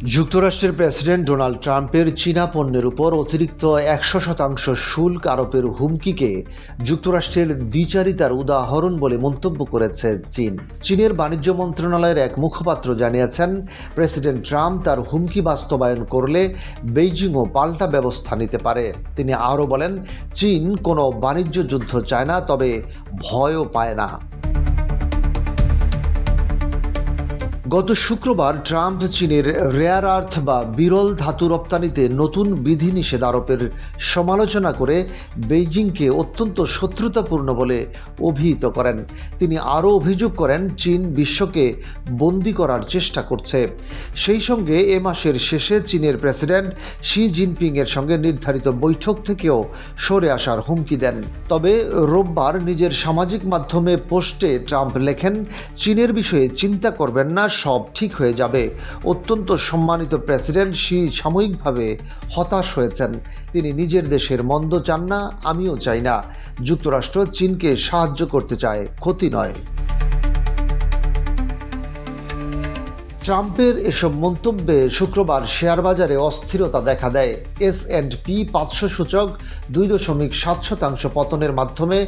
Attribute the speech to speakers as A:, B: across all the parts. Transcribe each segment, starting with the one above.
A: যুক্তরাষ্ট্রের president Donald ট্রাম্পের চীনা পণ্যের উপর অতিরিক্ত 100% শুল্ক আরোপের হুমকিকে যুক্তরাষ্ট্রের দ্বিচারিতার উদাহরণ বলে মন্তব্য করেছে চীন। চীনের বাণিজ্য মন্ত্রণালয়ের এক মুখপাত্র জানিয়েছেন, প্রেসিডেন্ট ট্রাম্প তার হুমকি বাস্তবায়ন করলে বেইজিংও পাল্টা ব্যবস্থা নিতে পারে। তিনি আরও বলেন, চীন কোনো বাণিজ্য যুদ্ধ চায় না, তবে ভয়ও পায় না। গত শুক্রবার ট্রাম্প চীনের রেয়ার আর্থ বা বিরল ধাতু রপ্তানিতে নতুন বিধিনিষেধ আরোপের সমালোচনা করে বেইজিংকে অত্যন্ত শত্রুতাপূর্ণ বলে অভিহিত করেন। তিনি আরও অভিযোগ করেন, চীন বিশ্বকে বন্দী করার চেষ্টা করছে। সেই সঙ্গে এ মাসের শেষে চীনের প্রেসিডেন্ট শি জিনপিংয়ের সঙ্গে নির্ধারিত বৈঠক থেকেও সরে আসার হুমকি দেন। তবে রোববার নিজের সামাজিক মাধ্যমে পোস্টে ট্রাম্প লেখেন, চীনের বিষয়ে চিন্তা করবেন না, সব ঠিক হয়ে যাবে। অত্যন্ত সম্মানিত প্রেসিডেন্ট শি সাময়িকভাবে হতাশ হয়েছেন। তিনি নিজের দেশের মন্দ চান না, আমিও চাই না। যুক্তরাষ্ট্র চীনকে সাহায্য করতে চায়, ক্ষতি নয়। ট্রাম্পের এসব মন্তব্যে শুক্রবার শেয়ার বাজারে অস্থিরতা দেখা দেয়। S&P 500 সূচক 2.7% পতনের মাধ্যমে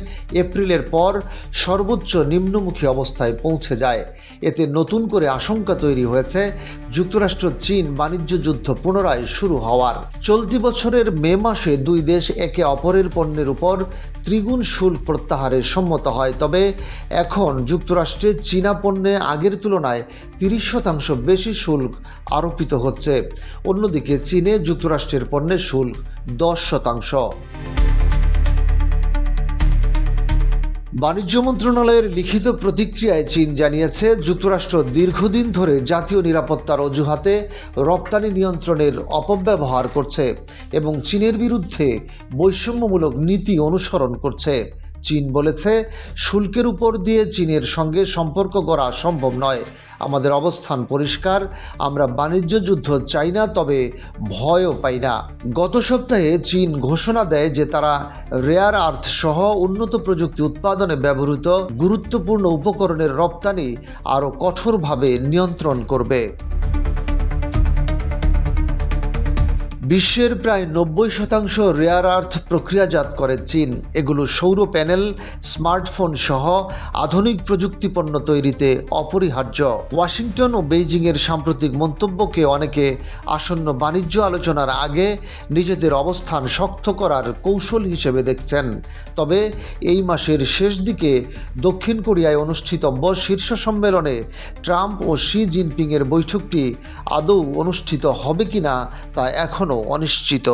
A: এপ্রিলের পর সর্বোচ্চ নিম্নমুখী অবস্থায় পৌঁছে যায়। এতে নতুন করে আশঙ্কা তৈরি হয়েছে যুক্তরাষ্ট্র চীন বাণিজ্য যুদ্ধ পুনরায় শুরু হওয়ার। চলতি বছরের মে মাসে দুই দেশ একে অপরের পণ্যের উপর ত্রিগুণ শুল্ক প্রত্যাহারে সম্মত হয়। তবে এখন যুক্তরাষ্ট্রে চীনা পণ্যে আগের তুলনায় 30% বেশি শুল্ক আরোপিত হচ্ছে। অন্যদিকে চীনে যুক্তরাষ্ট্রের পণ্যের শুল্ক 10%। বাণিজ্য মন্ত্রণালয়ের লিখিত প্রতিক্রিয়ায় চীন জানিয়েছে, যুক্তরাষ্ট্র দীর্ঘদিন ধরে জাতীয় নিরাপত্তার অজুহাতে রপ্তানি নিয়ন্ত্রণের অপব্যবহার করছে এবং চীনের বিরুদ্ধে বৈষম্যমূলক নীতি অনুসরণ করছে। চীন বলেছে, শুল্কের উপর দিয়ে চীনের সঙ্গে সম্পর্ক করা সম্ভব নয়। আমাদের অবস্থান পরিষ্কার, আমরা বাণিজ্য যুদ্ধ চাই না, তবে ভয়ও পাই না। গত সপ্তাহে চীন ঘোষণা দেয় যে তারা রেয়ার আর্থ সহ উন্নত প্রযুক্তি উৎপাদনে ব্যবহৃত গুরুত্বপূর্ণ উপকরণের রপ্তানি আরও কঠোরভাবে নিয়ন্ত্রণ করবে। বিশ্বের প্রায় 90% রেয়ার আর্থ প্রক্রিয়াজাত করে চীন। এগুলো সৌর প্যানেল, স্মার্টফোন সহ আধুনিক প্রযুক্তি পণ্য তৈরিতে অপরিহার্য। ওয়াশিংটন ও বেইজিংয়ের সাম্প্রতিক মন্তব্যকে অনেকে আসন্ন বাণিজ্য আলোচনার আগে নিজেদের অবস্থান শক্ত করার কৌশল হিসেবে দেখছেন। তবে এই মাসের শেষ দিকে দক্ষিণ কোরিয়ায় অনুষ্ঠিতব্য শীর্ষ সম্মেলনে ট্রাম্প ও শি জিনপিংয়ের বৈঠকটি আদৌ অনুষ্ঠিত হবে কিনা তা এখনও অনিশ্চিত।